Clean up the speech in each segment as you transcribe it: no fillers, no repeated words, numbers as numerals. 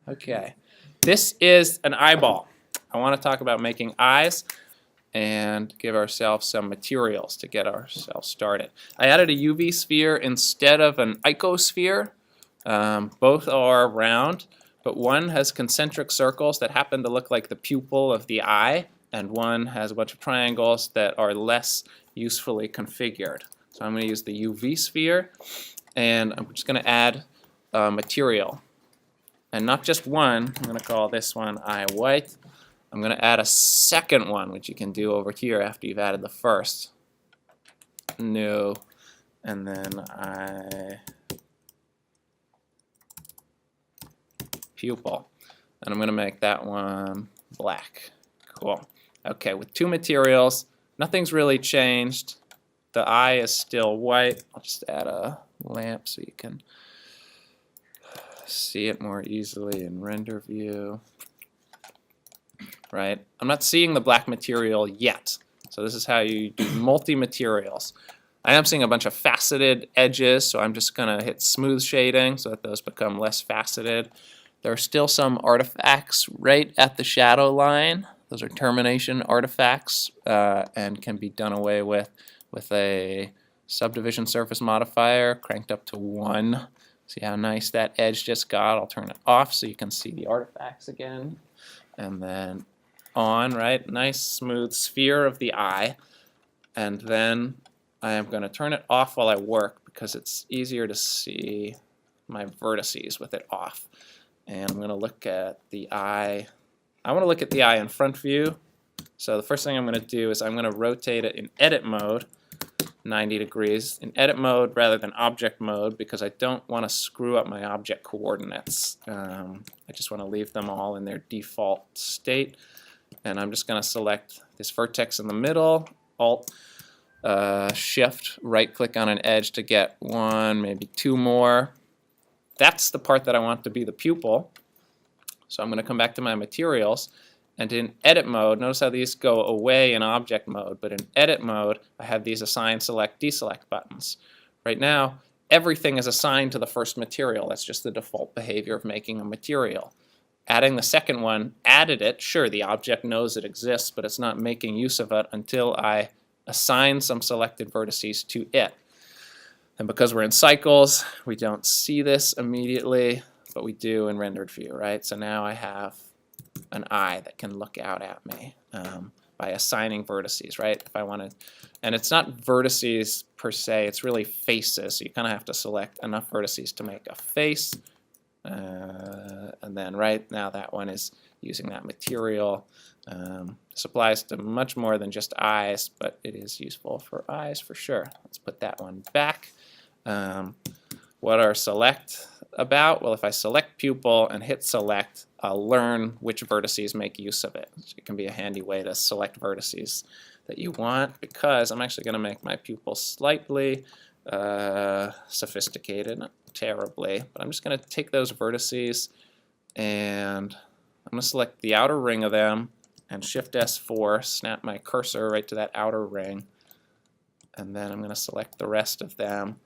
Okay, this is an eyeball. I want to talk about making eyes and give ourselves some materials to get ourselves started. I added a UV sphere instead of an icosphere. Both are round, but one has concentric circles that happen to look like the pupil of the eye, and one has a bunch of triangles that are less usefully configured. So I'm going to use the UV sphere, and I'm just going to add material. And not just one, I'm going to call this one eye white. I'm going to add a second one, which you can do over here after you've added the first. New, and then eye pupil. And I'm going to make that one black. Cool. Okay, with two materials, nothing's really changed. The eye is still white. I'll just add a lamp so you can see it more easily in render view. Right? I'm not seeing the black material yet. So this is how you do multi-materials. I am seeing a bunch of faceted edges, so I'm just going to hit smooth shading so that those become less faceted. There are still some artifacts right at the shadow line. Those are termination artifacts and can be done away with a subdivision surface modifier cranked up to 1. See how nice that edge just got? I'll turn it off so you can see the artifacts again. And then on, right? Nice smooth sphere of the eye. And then I am going to turn it off while I work because it's easier to see my vertices with it off. And I'm going to look at the eye. I want to look at the eye in front view. So the first thing I'm going to do is I'm going to rotate it in edit mode, 90 degrees, in edit mode rather than object mode because I don't want to screw up my object coordinates. I just want to leave them all in their default state. And I'm just going to select this vertex in the middle, Alt, Shift, right-click on an edge to get one, maybe two more. That's the part that I want to be the pupil. So I'm going to come back to my materials. And in edit mode, notice how these go away in object mode, but in edit mode, I have these assign, select, deselect buttons. Right now, everything is assigned to the first material. That's just the default behavior of making a material. Adding the second one added it. Sure, the object knows it exists, but it's not making use of it until I assign some selected vertices to it. And because we're in cycles, we don't see this immediately, but we do in rendered view, right? So now I have an eye that can look out at me by assigning vertices, right? If I want to, and it's not vertices per se, it's really faces. So you kind of have to select enough vertices to make a face. And then right now that one is using that material. This applies to much more than just eyes, but it is useful for eyes for sure. Let's put that one back. What are select about? Well, if I select pupil and hit select, I'll learn which vertices make use of it. So it can be a handy way to select vertices that you want because I'm actually going to make my pupil slightly sophisticated, not terribly, but I'm just going to take those vertices and I'm going to select the outer ring of them and Shift S4, snap my cursor right to that outer ring, and then I'm going to select the rest of them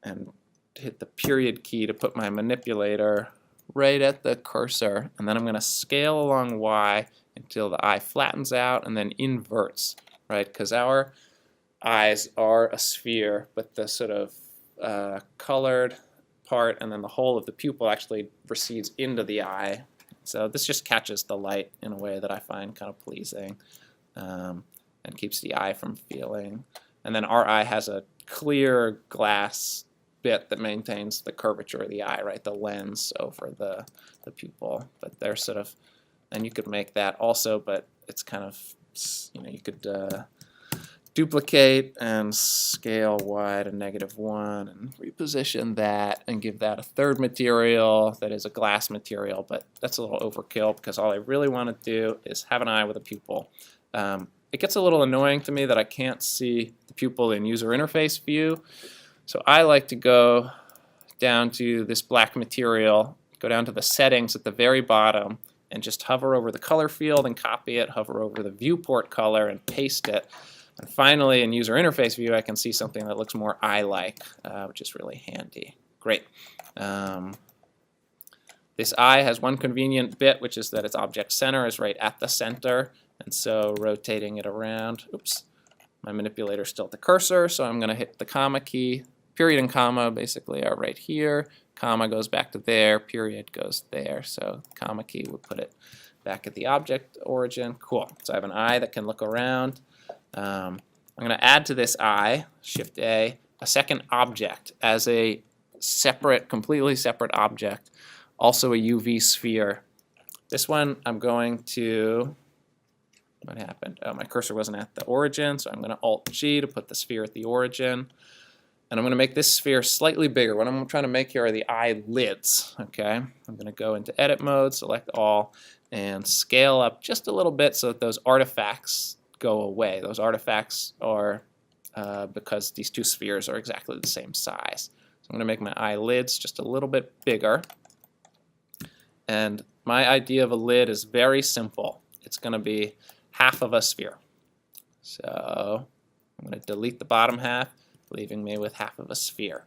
and hit the period key to put my manipulator right at the cursor, and then I'm going to scale along Y until the eye flattens out and then inverts, right? Because our eyes are a sphere, but the sort of colored part and then the whole of the pupil actually recedes into the eye. So this just catches the light in a way that I find kind of pleasing and keeps the eye from feeling. And then our eye has a clear glass bit that maintains the curvature of the eye, right? The lens over the pupil. But they're sort of, and you could make that also, but it's kind of, you know, you could duplicate and scale Y to -1 and reposition that and give that a third material that is a glass material, but that's a little overkill because all I really want to do is have an eye with a pupil. It gets a little annoying to me that I can't see the pupil in user interface view, so I like to go down to this black material, go down to the settings at the very bottom, and just hover over the color field and copy it, hover over the viewport color and paste it. And finally, in user interface view, I can see something that looks more eye-like, which is really handy. Great. This eye has one convenient bit, which is that its object center is right at the center, and so rotating it around, oops, my manipulator is still at the cursor, so I'm going to hit the comma key. Period and comma basically are right here. Comma goes back to there, period goes there, so comma key would put it back at the object origin. Cool. So I have an eye that can look around. I'm going to add to this eye, Shift A, a second object as a separate, completely separate object, also a UV sphere. This one I'm going to, what happened? Oh, my cursor wasn't at the origin, so I'm going to Alt-G to put the sphere at the origin. And I'm going to make this sphere slightly bigger. What I'm trying to make here are the eyelids. Okay, I'm going to go into edit mode, select all, and scale up just a little bit so that those artifacts go away. Those artifacts are because these two spheres are exactly the same size. So I'm going to make my eyelids just a little bit bigger. And my idea of a lid is very simple. It's going to be half of a sphere. So I'm going to delete the bottom half, leaving me with half of a sphere.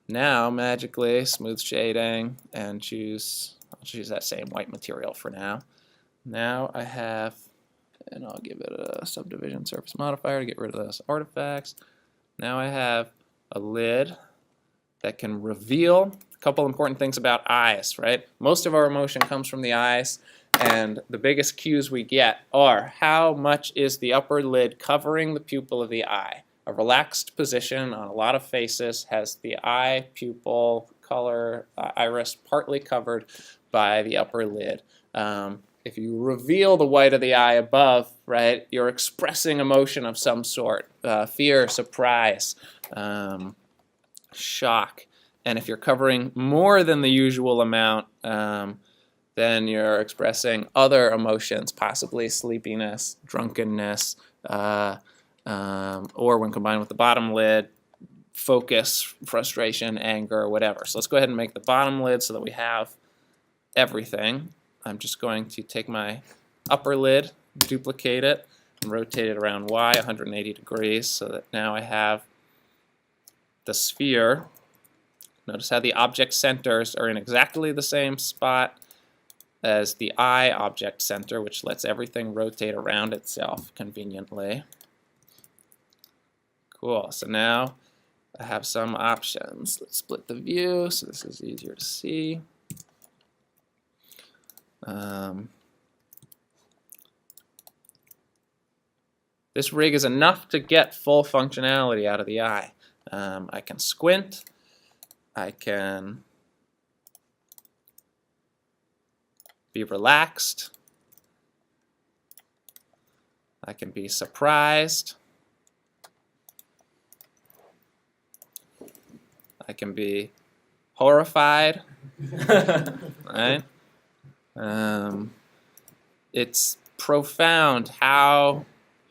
Now, magically, smooth shading, and I'll choose that same white material for now. Now I have, and I'll give it a subdivision surface modifier to get rid of those artifacts. Now I have a lid that can reveal a couple important things about eyes, right? Most of our emotion comes from the eyes, and the biggest cues we get are how much is the upper lid covering the pupil of the eye. A relaxed position on a lot of faces has the eye, pupil, color, iris partly covered by the upper lid. If you reveal the white of the eye above, right, you're expressing emotion of some sort, fear, surprise, shock. And if you're covering more than the usual amount, then you're expressing other emotions, possibly sleepiness, drunkenness, or when combined with the bottom lid, focus, frustration, anger, whatever. So let's go ahead and make the bottom lid so that we have everything. I'm just going to take my upper lid, duplicate it, and rotate it around Y 180 degrees so that now I have the sphere. Notice how the object centers are in exactly the same spot as the eye object center, which lets everything rotate around itself conveniently. Cool, so now I have some options. Let's split the view so this is easier to see. This rig is enough to get full functionality out of the eye. I can squint, I can be relaxed, I can be surprised, I can be horrified, right? It's profound how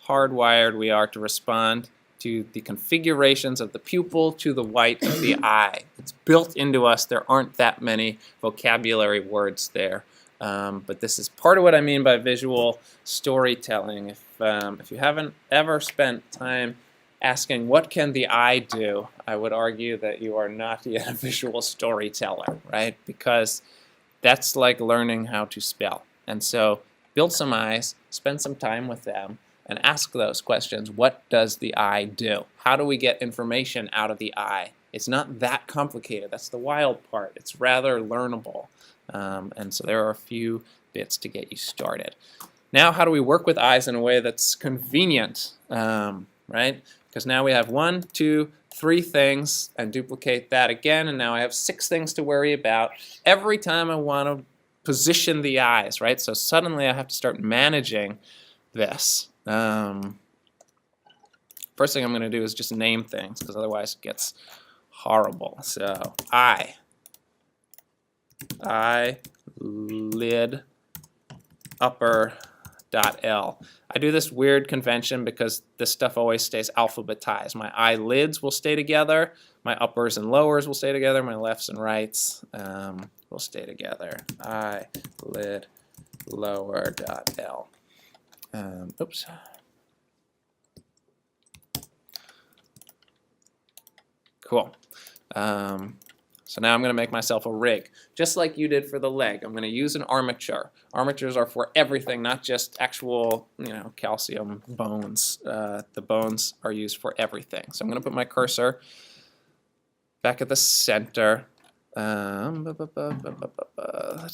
hardwired we are to respond to the configurations of the pupil to the white of the eye. It's built into us. There aren't that many vocabulary words there. But this is part of what I mean by visual storytelling. If you haven't ever spent time asking what can the eye do, I would argue that you are not yet a visual storyteller, right? Because that's like learning how to spell. And so build some eyes, spend some time with them, and ask those questions. What does the eye do? How do we get information out of the eye? It's not that complicated. That's the wild part. It's rather learnable. And so there are a few bits to get you started. Now, how do we work with eyes in a way that's convenient, right? Because now we have 1, 2, 3 things, and duplicate that again, and now I have 6 things to worry about every time I want to position the eyes, right? So suddenly I have to start managing this. First thing I'm going to do is just name things, because otherwise it gets horrible. So eye, lid, upper, .l. I do this weird convention because this stuff always stays alphabetized. My eyelids will stay together, my uppers and lowers will stay together, my lefts and rights will stay together. Eye, lid, lower, .l. Oops. Cool. So now I'm going to make myself a rig, just like you did for the leg. I'm going to use an armature. Armatures are for everything, not just actual, calcium bones. The bones are used for everything. So I'm going to put my cursor back at the center. Let's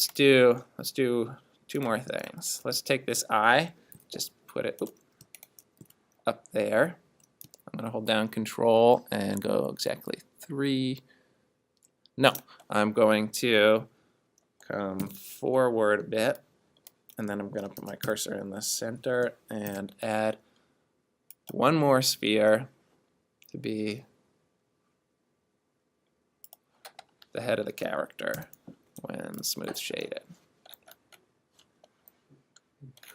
do 2 more things. Let's take this eye, just put it up there. I'm going to hold down Control and go exactly 3. No, I'm going to come forward a bit, and then I'm going to put my cursor in the center and add 1 more sphere to be the head of the character when smooth shaded.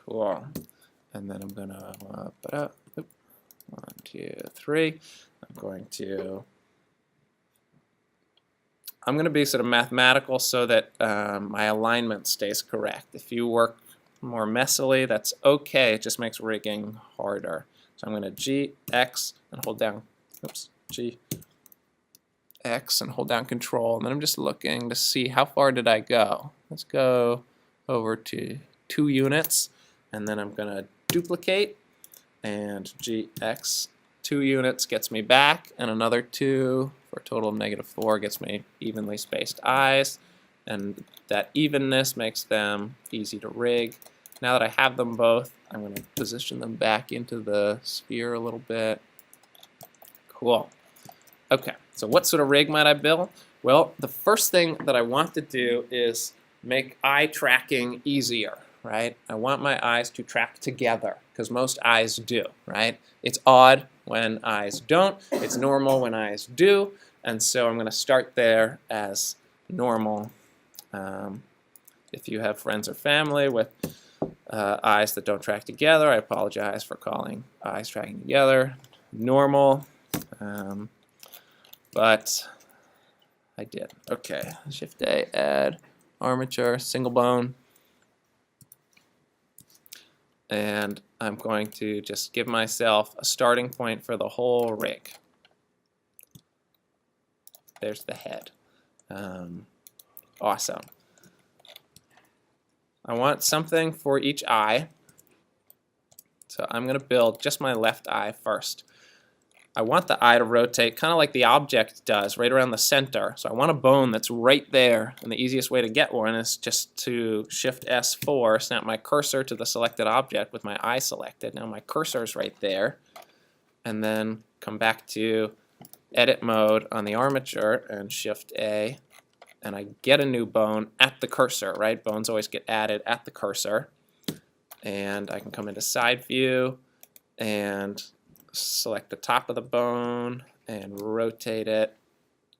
Cool. And then I'm going to put up 1, 2, 3. I'm going to be sort of mathematical so that my alignment stays correct. If you work more messily, that's okay. It just makes rigging harder. So I'm going to G, X, and hold down, G, X, and hold down Control. And then I'm just looking to see how far did I go. Let's go over to 2 units. And then I'm going to duplicate. And G, X, 2 units gets me back. And another 2. For a total of -4 gets me evenly spaced eyes, and that evenness makes them easy to rig. Now that I have them both, I'm going to position them back into the sphere a little bit. Cool. Okay, so what sort of rig might I build? Well, the first thing that I want to do is make eye tracking easier, right? I want my eyes to track together, because most eyes do, right? It's odd when eyes don't. It's normal when eyes do. And so I'm going to start there as normal. If you have friends or family with eyes that don't track together, I apologize for calling eyes tracking together normal. But I did. Okay, Shift A, add armature, single bone. And I'm going to just give myself a starting point for the whole rig. There's the head. Awesome. I want something for each eye. So I'm going to build just my left eye first. I want the eye to rotate kind of like the object does, right around the center. So I want a bone that's right there, and the easiest way to get one is just to Shift S4, snap my cursor to the selected object with my eye selected. Now my cursor is right there, and then come back to Edit mode on the armature and Shift A, and I get a new bone at the cursor, right? Bones always get added at the cursor. And I can come into Side View and select the top of the bone and rotate it,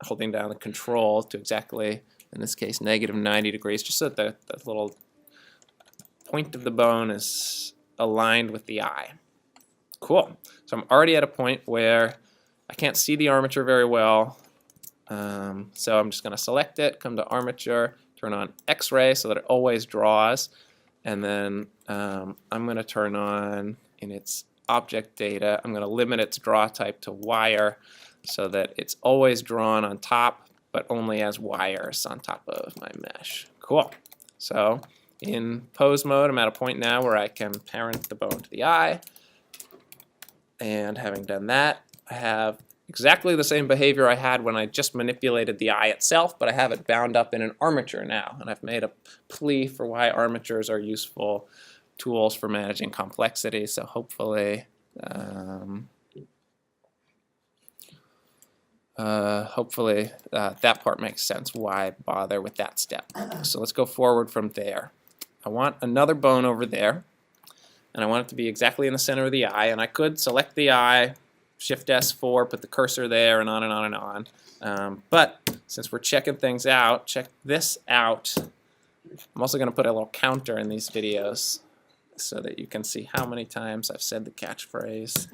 holding down the Control to exactly, in this case, -90 degrees, just so that the little point of the bone is aligned with the eye. Cool. So I'm already at a point where I can't see the armature very well, so I'm just going to select it, come to Armature, turn on X-ray so that it always draws, and then I'm going to turn on, in its object data, I'm going to limit its draw type to wire so that it's always drawn on top, but only as wires on top of my mesh. Cool. So in pose mode, I'm at a point now where I can parent the bone to the eye, and having done that, I have exactly the same behavior I had when I just manipulated the eye itself, but I have it bound up in an armature now, and I've made a plea for why armatures are useful tools for managing complexity, so hopefully that part makes sense, why bother with that step. So let's go forward from there. I want another bone over there, and I want it to be exactly in the center of the eye, and I could select the eye, Shift S4, put the cursor there, and on and on and on. But since we're checking things out, check this out. I'm also going to put a little counter in these videos so that you can see how many times I've said the catchphrase.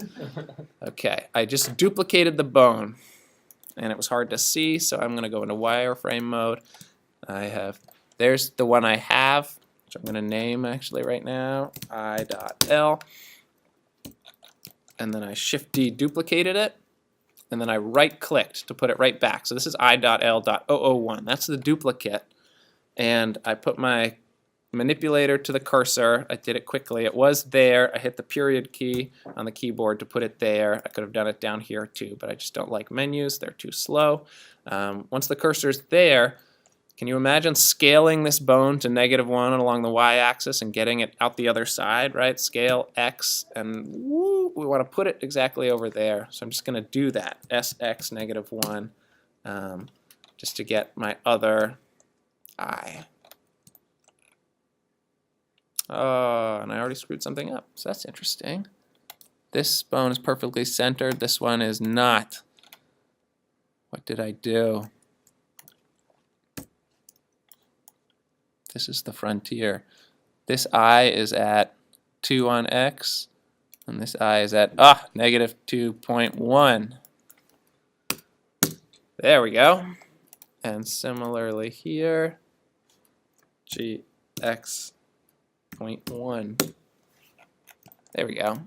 Okay, I just duplicated the bone, and it was hard to see, so I'm going to go into wireframe mode. There's the one I have, which I'm going to name actually right now, I.L. And then I Shift D duplicated it, and then I right-clicked to put it right back. So this is I.L.001. That's the duplicate. And I put my manipulator to the cursor. I did it quickly. It was there. I hit the period key on the keyboard to put it there. I could have done it down here too, but I just don't like menus. They're too slow. Once the cursor's there, can you imagine scaling this bone to -1 along the y-axis and getting it out the other side, right? Scale x, and woo, we want to put it exactly over there. So I'm just going to do that, sx -1, just to get my other I. Oh, and I already screwed something up, so that's interesting. This bone is perfectly centered. This one is not. What did I do? This is the frontier. This I is at 2 on x, and this I is at -2.1. There we go. And similarly here, gx 0.1. There we go.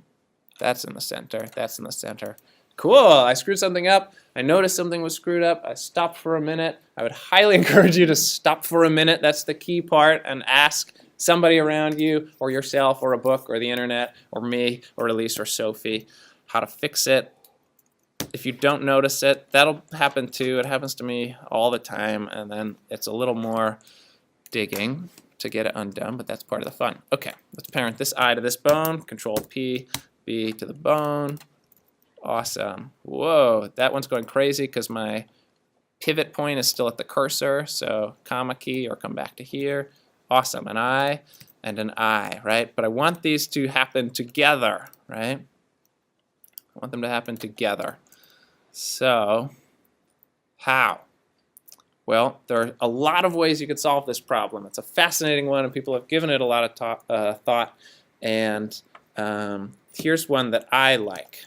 That's in the center. That's in the center. Cool. I screwed something up. I noticed something was screwed up. I stopped for a minute. I would highly encourage you to stop for a minute. That's the key part. And ask somebody around you, or yourself, or a book, or the internet, or me, or Elise, or Sophie, how to fix it. If you don't notice it, that'll happen too. It happens to me all the time. And then it's a little more digging to get it undone, but that's part of the fun. Okay, let's parent this I to this bone. Control P, B to the bone. Awesome. Whoa, that one's going crazy because my pivot point is still at the cursor, so comma key or come back to here. Awesome, an I and an I, right? But I want these to happen together, right? I want them to happen together. So, how? Well, there are a lot of ways you could solve this problem. It's a fascinating one, and people have given it a lot of thought. And here's one that I like.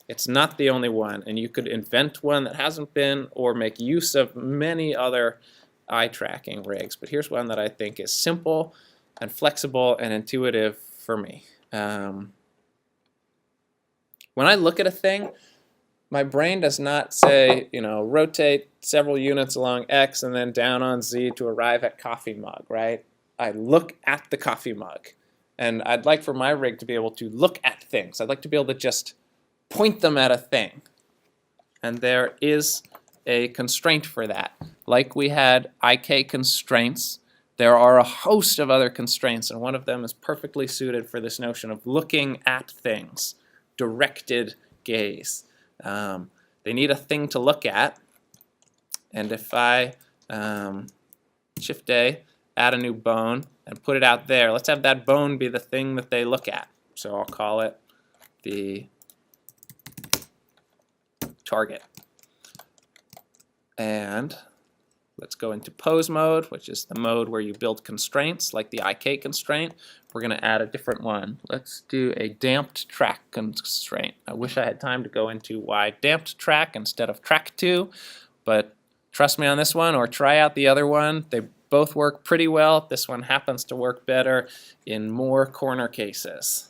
It's not the only one, and you could invent one that hasn't been, or make use of many other eye tracking rigs. But here's one that I think is simple and flexible and intuitive for me. When I look at a thing, my brain does not say, rotate several units along X and then down on Z to arrive at coffee mug, right? I look at the coffee mug. And I'd like for my rig to be able to look at things. I'd like to be able to just point them at a thing. And there is a constraint for that. Like we had IK constraints, there are a host of other constraints, and one of them is perfectly suited for this notion of looking at things, directed gaze. They need a thing to look at, and if I Shift A, add a new bone, and put it out there, let's have that bone be the thing that they look at. So I'll call it the target. And let's go into pose mode, which is the mode where you build constraints, like the IK constraint. We're going to add a different one. Let's do a damped track constraint. I wish I had time to go into why damped track instead of track 2, but trust me on this one, or try out the other one. They both work pretty well. This one happens to work better in more corner cases.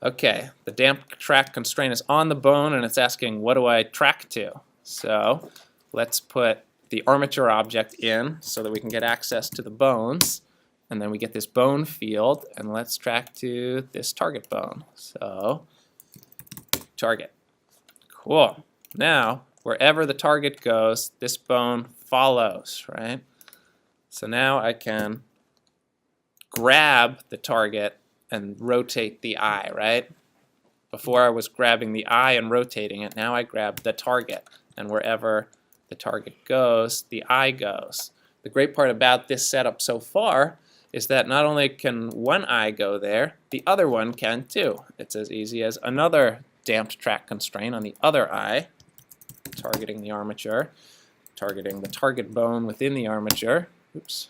Okay, the damped track constraint is on the bone, and it's asking, what do I track to? So let's put the armature object in so that we can get access to the bones. And then we get this bone field, and let's track to this target bone. So, target. Cool. Now, wherever the target goes, this bone follows, right? So now I can grab the target and rotate the eye, right? Before I was grabbing the eye and rotating it, now I grab the target. And wherever the target goes, the eye goes. The great part about this setup so far is that not only can one eye go there, the other one can too. It's as easy as another damped track constraint on the other eye, targeting the armature, targeting the target bone within the armature. Oops.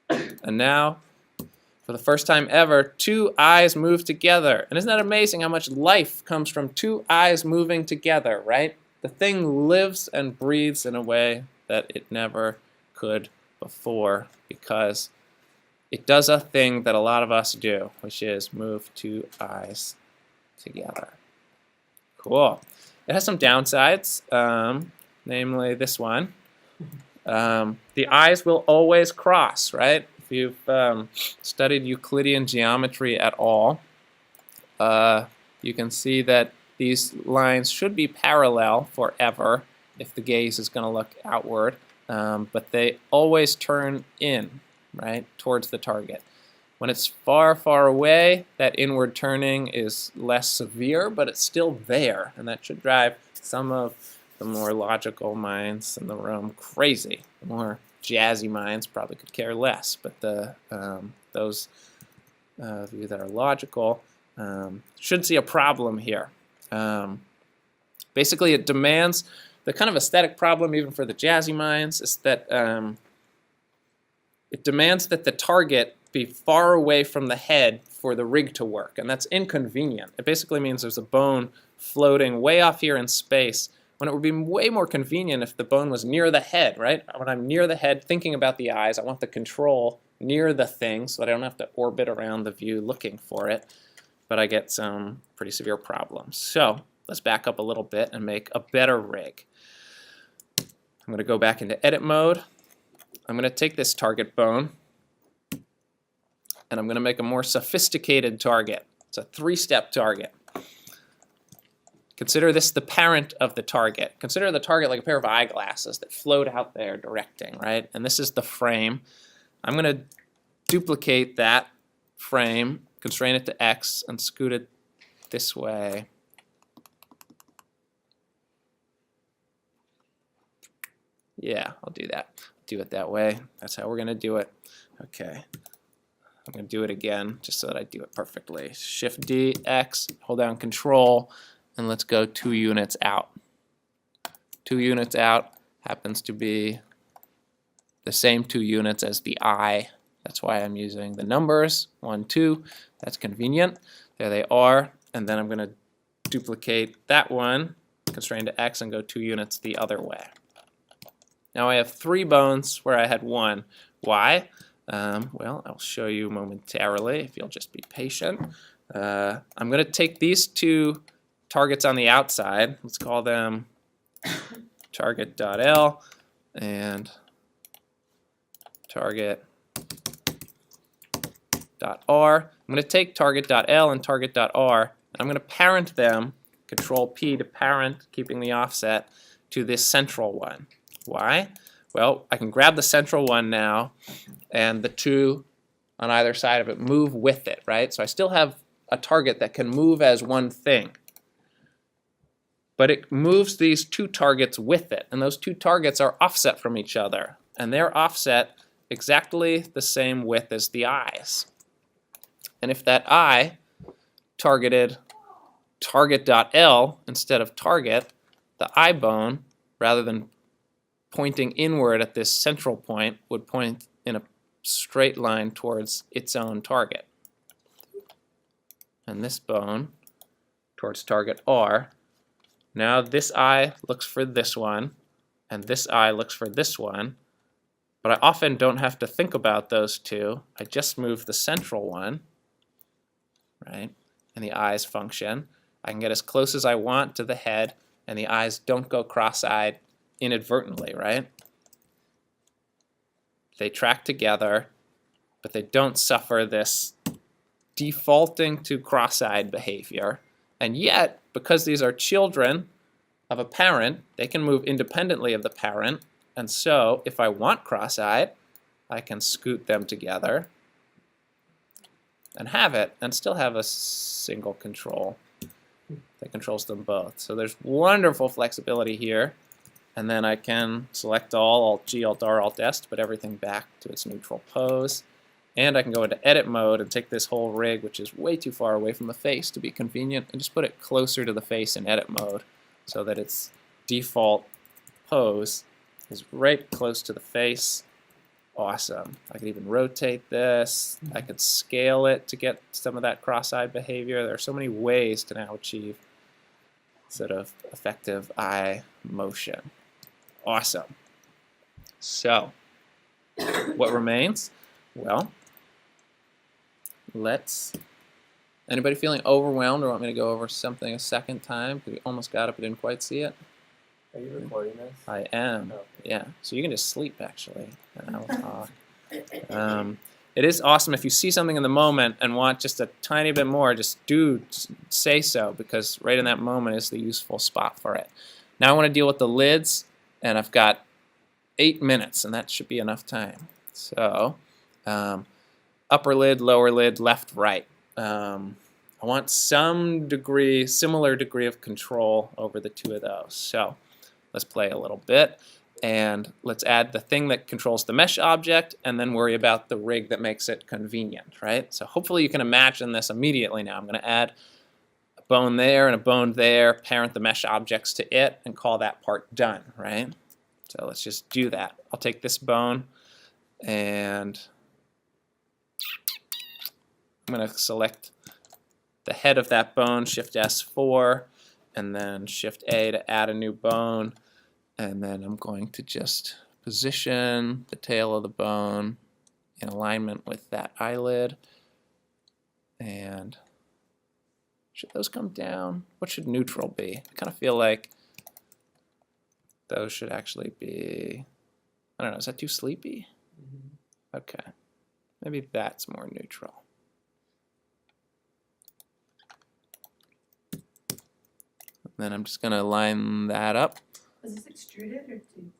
And now, for the first time ever, two eyes move together. And isn't that amazing how much life comes from two eyes moving together, right? The thing lives and breathes in a way that it never could before, because it does a thing that a lot of us do, which is move two eyes together. Cool. It has some downsides, namely this one. The eyes will always cross, right? If you've studied Euclidean geometry at all, you can see that these lines should be parallel forever if the gaze is going to look outward, but they always turn in, right, towards the target. When it's far, far away, that inward turning is less severe, but it's still there, and that should drive some of the more logical minds in the room crazy. The more jazzy minds probably could care less, but those of you that are logical should see a problem here. Basically, it demands, the kind of aesthetic problem even for the jazzy minds is that it demands that the target be far away from the head for the rig to work, and that's inconvenient. It basically means there's a bone floating way off here in space when it would be way more convenient if the bone was near the head, right? When I'm near the head thinking about the eyes, I want the control near the thing so that I don't have to orbit around the view looking for it, but I get some pretty severe problems. So let's back up a little bit and make a better rig. I'm going to go back into edit mode. I'm going to take this target bone and I'm going to make a more sophisticated target. It's a 3-step target. Consider this the parent of the target. Consider the target like a pair of eyeglasses that float out there directing, right? And this is the frame. I'm going to duplicate that frame, constrain it to X, and scoot it this way. Yeah, I'll do that. Do it that way. That's how we're going to do it. Okay. I'm going to do it again just so that I do it perfectly. Shift D, X, hold down Control, and let's go 2 units out. 2 units out happens to be the same 2 units as the eye. That's why I'm using the numbers, 1, 2. That's convenient. There they are. And then I'm going to duplicate that one, constrain to X, and go 2 units the other way. Now I have 3 bones where I had 1. Why? Well, I'll show you momentarily if you'll just be patient. I'm going to take these 2 targets on the outside. Let's call them target.L and target.R. I'm going to take target.L and target.R, and I'm going to parent them, Control P to parent, keeping the offset, to this central one. Why? Well, I can grab the central one now, and the 2 on either side of it move with it, right? So I still have a target that can move as one thing. But it moves these 2 targets with it, and those 2 targets are offset from each other, and they're offset exactly the same width as the eyes. And if that eye targeted target.L instead of target, the eye bone, rather than pointing inward at this central point, would point in a straight line towards its own target. And this bone towards target R. Now this eye looks for this one, and this eye looks for this one, but I often don't have to think about those 2. I just move the central one, right, and the eyes function. I can get as close as I want to the head, and the eyes don't go cross-eyed inadvertently, right? They track together, but they don't suffer this defaulting to cross-eyed behavior. And yet, because these are children of a parent, they can move independently of the parent. And so, if I want cross-eyed, I can scoot them together and have it, and still have a single control that controls them both. So there's wonderful flexibility here. And then I can select all, Alt-G, Alt-R, Alt-S to put everything back to its neutral pose. And I can go into edit mode and take this whole rig, which is way too far away from the face to be convenient, and just put it closer to the face in edit mode so that its default pose is right close to the face. Awesome. I could even rotate this. I could scale it to get some of that cross-eyed behavior. There are so many ways to now achieve sort of effective eye motion. Awesome. So, what remains? Well, let's Anybody feeling overwhelmed or want me to go over something a second time? We almost got it but didn't quite see it. Are you recording this? I am. Okay. Yeah. So you can just sleep actually, and I will talk. It is awesome if you see something in the moment and want just a tiny bit more, just say so, because right in that moment is the useful spot for it. Now I want to deal with the lids, and I've got 8 minutes, and that should be enough time. So upper lid, lower lid, left, right. I want some similar degree of control over the two of those. So let's play a little bit. And let's add the thing that controls the mesh object and then worry about the rig that makes it convenient, right? So hopefully you can imagine this immediately now. I'm going to add a bone there and a bone there, parent the mesh objects to it, and call that part done, right? So let's just do that. I'll take this bone and I'm going to select the head of that bone, Shift S4, and then Shift A to add a new bone. And then I'm going to just position the tail of the bone in alignment with that eyelid. And should those come down? What should neutral be? I kind of feel like those should actually be, I don't know, is that too sleepy? Okay, maybe that's more neutral. And then I'm just going to line that up. Was this extruded or too?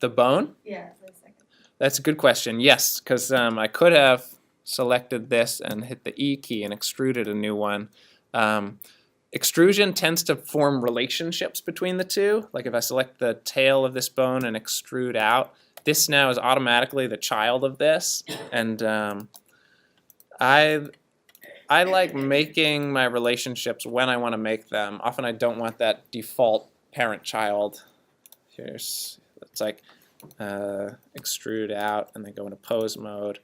The bone? Yeah, for a second. That's a good question. Yes, because I could have selected this and hit the E key and extruded a new one. Extrusion tends to form relationships between the two. Like if I select the tail of this bone and extrude out, this now is automatically the child of this. And I like making my relationships when I want to make them. Often I don't want that default parent-child. It's like extrude out and then go into pose mode.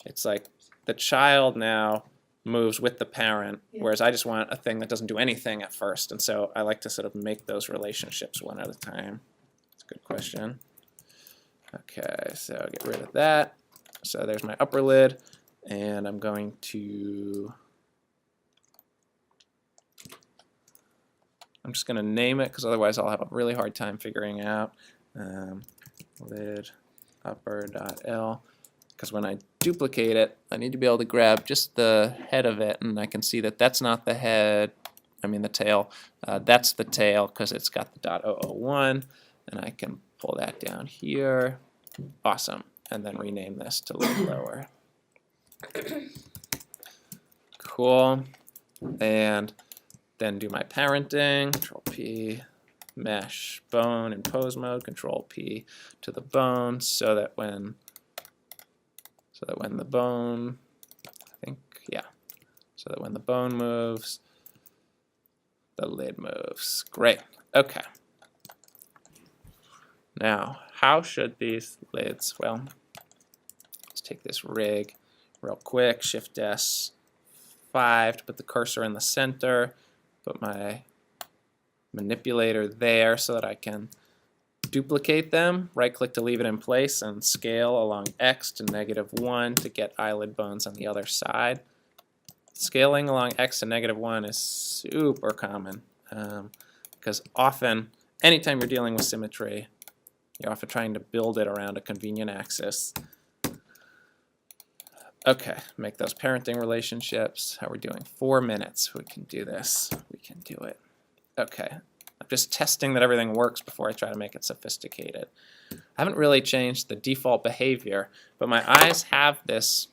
It's like the child now moves with the parent, whereas I just want a thing that doesn't do anything at first. And so I like to sort of make those relationships one at a time. That's a good question. Okay, so get rid of that. So there's my upper lid, and I'm going to I'm just going to name it because otherwise I'll have a really hard time figuring out lid upper.l, because when I duplicate it I need to be able to grab just the head of it, and I can see that that's not the head, I mean the tail, that's the tail because it's got the .001, and I can pull that down here. Awesome. And then rename this to lid lower. Cool. And then do my parenting, Control P, mesh, bone in pose mode, Control P to the bone, so that when the bone, so that when the bone moves, the lid moves. Great. Okay. Now, how should these lids, well, let's take this rig real quick, Shift S5 to put the cursor in the center, put my manipulator there so that I can duplicate them, right-click to leave it in place, and scale along X to -1 to get eyelid bones on the other side. Scaling along X to -1 is super common because often, anytime you're dealing with symmetry, you're often trying to build it around a convenient axis. Okay, make those parenting relationships. How are we doing? 4 minutes. We can do this. We can do it. Okay, I'm just testing that everything works before I try to make it sophisticated. I haven't really changed the default behavior, but my eyes have this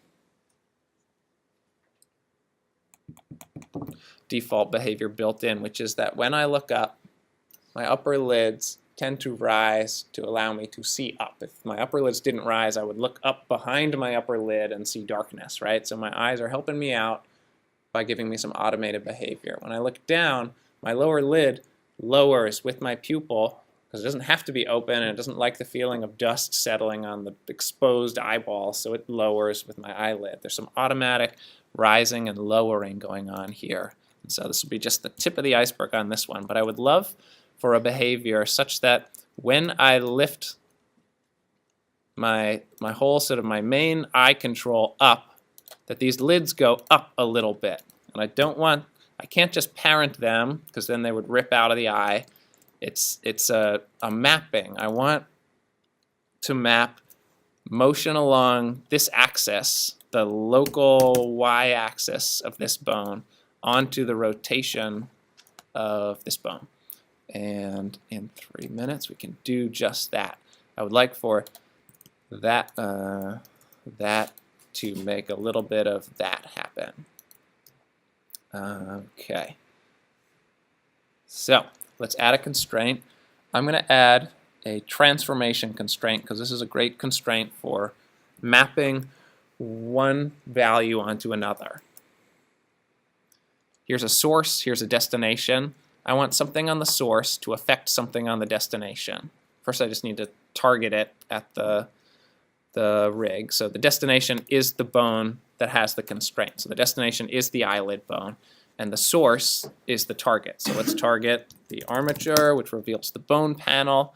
default behavior built in, which is that when I look up, my upper lids tend to rise to allow me to see up. If my upper lids didn't rise, I would look up behind my upper lid and see darkness, right? So my eyes are helping me out by giving me some automated behavior. When I look down, my lower lid lowers with my pupil because it doesn't have to be open and it doesn't like the feeling of dust settling on the exposed eyeball, so it lowers with my eyelid. There's some automatic rising and lowering going on here. And so this will be just the tip of the iceberg on this one, but I would love for a behavior such that when I lift my whole sort of my main eye control up, that these lids go up a little bit. And I can't just parent them because then they would rip out of the eye. It's a mapping. I want to map motion along this axis, the local y-axis of this bone, onto the rotation of this bone. And in 3 minutes we can do just that. I would like for that to make a little bit of that happen. Okay. So let's add a constraint. I'm going to add a transformation constraint because this is a great constraint for mapping one value onto another. Here's a source, here's a destination. I want something on the source to affect something on the destination. First I just need to target it at the rig. So the destination is the bone that has the constraint. So the destination is the eyelid bone, and the source is the target. So let's target the armature, which reveals the bone panel,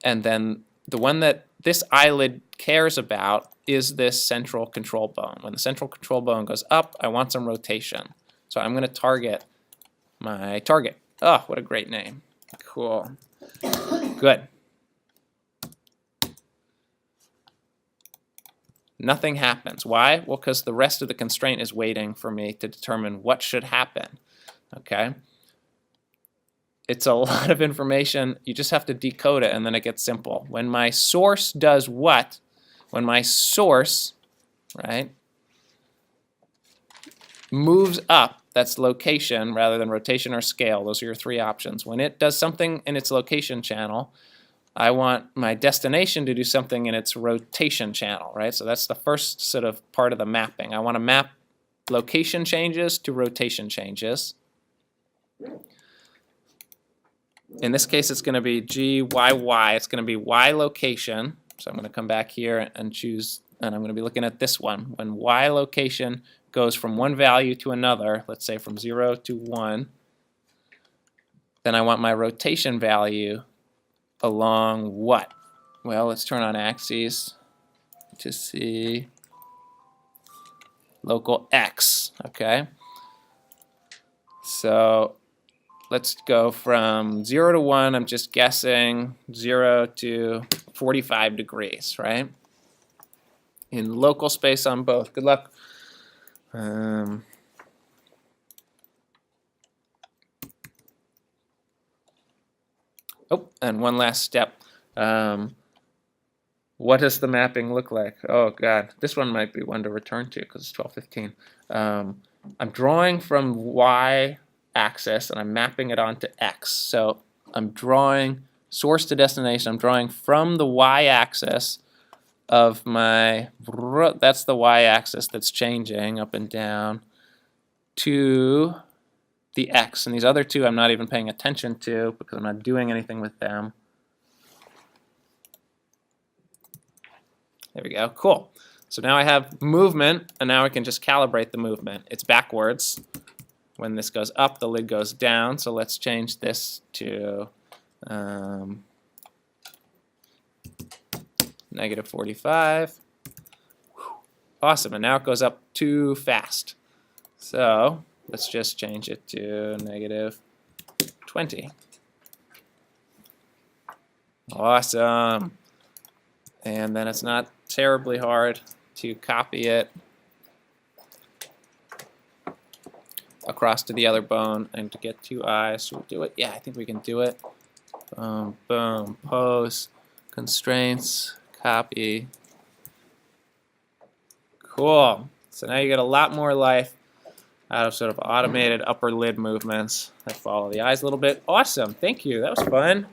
and then the one that this eyelid cares about is this central control bone. When the central control bone goes up, I want some rotation. So I'm going to target my target. Oh, what a great name. Cool. Good. Nothing happens. Why? Well, because the rest of the constraint is waiting for me to determine what should happen. Okay? It's a lot of information. You just have to decode it, and then it gets simple. When my source does what? When my source, right, moves up, that's location rather than rotation or scale. Those are your three options. When it does something in its location channel, I want my destination to do something in its rotation channel, right? So that's the first sort of part of the mapping. I want to map location changes to rotation changes. In this case, it's going to be G, Y, Y. It's going to be Y location. So I'm going to come back here and choose, and I'm going to be looking at this one. When Y location goes from one value to another, let's say from 0 to 1, then I want my rotation value along what? Well, let's turn on axes to see local X, okay? So let's go from 0 to 1, I'm just guessing 0 to 45 degrees, right? In local space on both. Good luck. Oh, and one last step. What does the mapping look like? Oh, God. This one might be one to return to because it's 12:15. I'm drawing from Y axis and I'm mapping it onto X. So I'm drawing source to destination. I'm drawing from the Y axis of my, that's the Y axis that's changing up and down, to the X. And these other two I'm not even paying attention to because I'm not doing anything with them. There we go. Cool. So now I have movement, and now I can just calibrate the movement. It's backwards. When this goes up, the lid goes down. So let's change this to -45. Awesome. And now it goes up too fast. So let's just change it to -20. Awesome. And then it's not terribly hard to copy it across to the other bone and to get 2 eyes. So we'll do it. Yeah, I think we can do it. Boom, boom, pose, constraints, copy. Cool. So now you get a lot more life out of sort of automated upper lid movements that follow the eyes a little bit. Awesome. Thank you. That was fun.